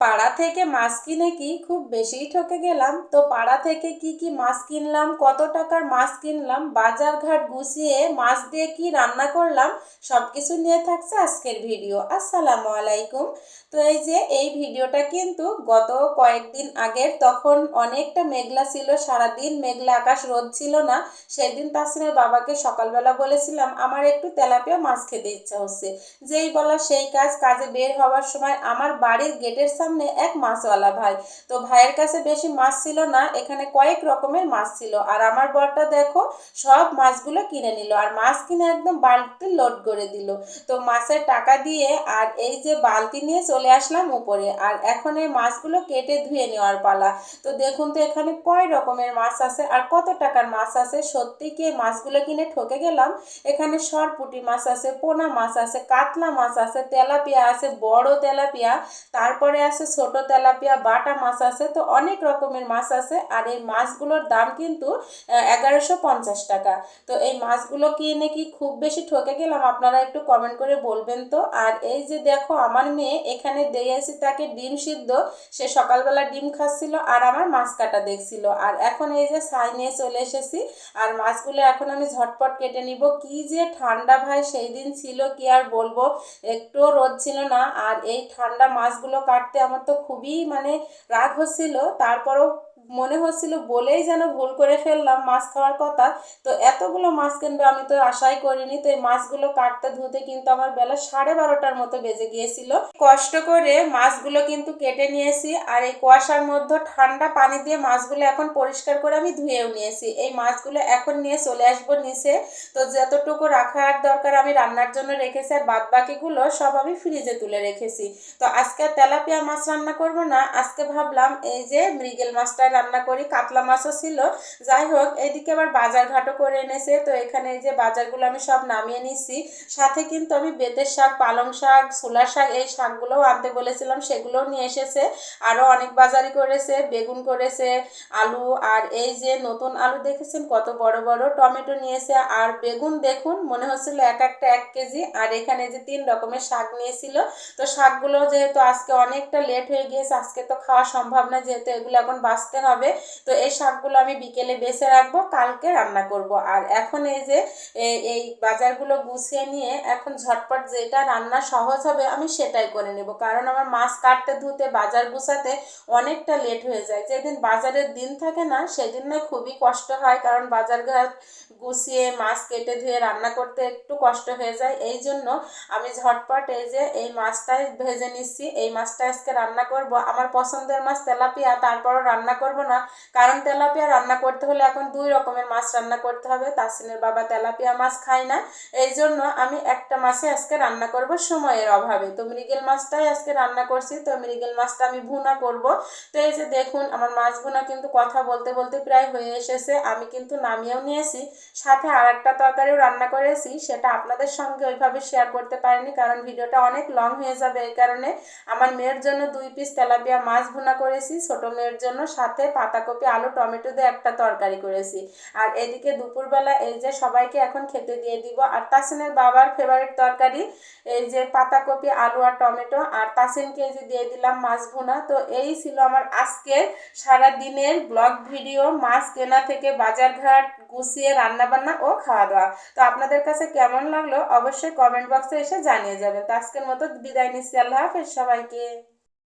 পাড়া থেকে মাছ কিনে কি খুব বেশিই ঠকে গেলাম। তো পাড়া থেকে কি কি মাছ কিনলাম, কত টাকার মাছ কিনলাম, বাজার ঘাট গুছিয়ে মাছ দিয়ে কি রান্না করলাম, সবকিছু নিয়ে থাকছে আজকের ভিডিও। আসসালামু আলাইকুম। তো এই যে এই ভিডিওটা কিন্তু গত কয়েকদিন আগের, তখন অনেকটা মেঘলা ছিল, সারাদিন মেঘলা আকাশ, রোদ ছিল না। সেদিন তাসরিনের বাবাকে সকালবেলা বলেছিলাম আমার একটু তেলাপিয়া মাছ খেতে ইচ্ছা হচ্ছে। যেই বলা সেই কাজ, কাজে বের হওয়ার সময় আমার বাড়ির গেটের সামনে এক মাছওয়ালা ভাই। তো ভাইয়ের কাছে বেশি মাছ ছিল না, এখানে কয়েক রকমের মাছ ছিল। আর আমার বরটা দেখো সব মাছগুলো কিনে নিল, আর মাছ কিনে একদম বালতি লোড করে দিল। তো মাছের টাকা দিয়ে আর এই যে বালতি নিয়ে চলে আসলাম উপরে, আর এখন এই মাছগুলো কেটে ধুয়ে নেওয়ার পালা। তো দেখুন তো এখানে কয় রকমের মাছ আছে আর কত টাকার মাছ আছে। সত্যি কি এই মাছগুলো কিনে ঠকে গেলাম। এখানে সরপুঁটি মাছ আছে, পোনা মাছ আছে, কাতলা মাছ আছে, তেলাপিয়া আছে, বড় তেলাপিয়া, তারপরে আছে ছোট তেলাপিয়া, বাটা মাছ আছে। তো অনেক রকমের মাছ আছে, আর এই মাছগুলোর দাম কিন্তু 1150 টাকা। তো এই মাছগুলো কিনে কি খুব বেশি ঠকে গেলাম, আপনারা একটু কমেন্ট করে বলবেন তো। আর এই যে দেখো আমার মেয়ে এখানে দিয়েছি তাকে ডিম সিদ্ধ, সে সকালবেলা ডিম খাচ্ছিল আর আমার মাছ কাটা দেখছিল। আর এখন এই যে ছাই নিয়ে চলে এসেছি, আর মাছগুলো এখন আমি ঝটপট কেটে নিব। কি যে ঠান্ডা ভাই সেই দিন ছিল, কি আর বলবো, একটুও রোদ ছিল না। আর এই ঠান্ডা মাছগুলো কাটতে আমার তো খুবই রাগ হচ্ছিল। তারপরেও মনে হচ্ছিল বলেই যেন ভুল করে ফেললাম মাছ খাওয়ার কথা। তো এতগুলো মাছ কিনবে আমি তো আশাই করিনি। তো এই মাছগুলো কাটতে ধুতে কিন্তু আমার বেলা 12:30টার মতো বেজে গিয়েছিল। কষ্ট করে মাছগুলো কিন্তু কেটে নিয়েছি, আর এই কুয়াশার মধ্যে ঠান্ডা পানি দিয়ে মাছগুলো এখন পরিষ্কার করে আমি ধুয়েও নিয়েছি। এই মাছগুলো এখন নিয়ে চলে আসবো নিচে। তো যতটুকু রাখার দরকার আমি রান্নার জন্য রেখেছি, আর বাদ বাকিগুলো সব আমি ফ্রিজে তুলে রেখেছি। তো আজকে তেলাপিয়া মাছ রান্না করব না, আজকে ভাবলাম এই যে মৃগেল মাছটা রান্না করি। কাতলা মাছও ছিল, যাই হোক। এদিকে আবার বাজার ঘাটও করে এনেছে। তো এখানে এই যে বাজারগুলো আমি সব নামিয়ে নিচ্ছি। সাথে কিন্তু আমি বেতের শাক, পালং শাক, ছোলার শাক, এই শাকগুলোও আনতে বলেছিলাম, সেগুলোও নিয়ে এসেছে। আরও অনেক বাজারই করেছে, বেগুন করেছে, আলু, আর এই যে নতুন আলু দেখেছেন কত বড় বড়, টমেটো নিয়েছে, আর বেগুন দেখুন মনে হচ্ছিল এক একটা 1 কেজি। আর এখানে যে 3 রকমের শাক নিয়েছিল। তো শাকগুলো যেহেতু আজকে অনেকটা লেট হয়ে গিয়েছে, আজকে তো খাওয়া সম্ভব না, যেহেতু এগুলো এখন বাছতে হবে। তো এই শাকগুলো আমি বিকেলে বেছে রাখবো, কালকে রান্না করব। আর এখন এই যে এই বাজারগুলো গুছিয়ে নিয়ে এখন ঝটপট যেটা রান্না সহজ হবে আমি সেটাই করে নেব, কারণ আমার মাছ কাটতে ধুতে বাজার গুছাতে অনেকটা লেট হয়ে যায়। যেদিন বাজারের দিন থাকে না সেদিন না খুবই কষ্ট হয়, কারণ বাজার ঘাট গুছিয়ে মাছ কেটে ধুয়ে রান্না করতে একটু কষ্ট হয়ে যায়। এই জন্য আমি ঝটপট এই যে এই মাছটাই ভেজে নিচ্ছি। এই মাছটা আজকে রান্না করব, আমার পছন্দের মাছ তেলাপিয়া, তারপরও রান্না করব না, কারণ তেলাপিয়া রান্না করতে হলে এখন 2 রকমের মাছ রান্না করতে হবে। তাসিনের বাবা তেলাপিয়া মাছ খায় না, এই জন্য আমি একটা মাছে আজকে রান্না করব সময়ের অভাবে। তো মৃগেল মাছটাই আজকে রান্না করছি। তো মৃগেল মাছটা আমি ভুনা করব। তো এই যে দেখুন আমার মাছ ভুনা কিন্তু কথা বলতে বলতে প্রায় হয়ে এসেছে, আমি কিন্তু নামিয়েও নিয়েছি। সাথে আর একটা তরকারিও রান্না করেছি, সেটা আপনাদের সঙ্গে ওইভাবে শেয়ার করতে পারিনি, কারণ ভিডিওটা অনেক লং হয়ে যাবে। এই কারণে আমার মেয়ের জন্য 2 পিস তেলাপিয়া মাছ ভুনা করেছি, ছোট মেয়ের জন্য সাথে পাতাকপি, আলু, টমেটো দিয়ে একটা তরকারি করেছি। আর এদিকে দুপুরবেলা এই যে সবাইকে এখন খেতে দিয়ে দিব। আর তাসিনের বাবার ফেভারিট তরকারি এই যে পাতাকপি, আলু আর টমেটো, আর তাসিনকে যে দিয়ে দিলাম মাছ ভুনা। তো এই ছিল আমার আজকের সারা দিনের ব্লগ ভিডিও, মাছ কেনা থেকে বাজার ঘাট গুছিয়ে রান্না বান্না ও খাওয়া দাওয়া। তো আপনাদের কাছে কেমন লাগলো অবশ্যই কমেন্ট বক্সে এসে জানিয়ে যাবেন। তো আজকের মতো বিদায় নিচ্ছি, আল্লাহ হাফেজ সবাইকে।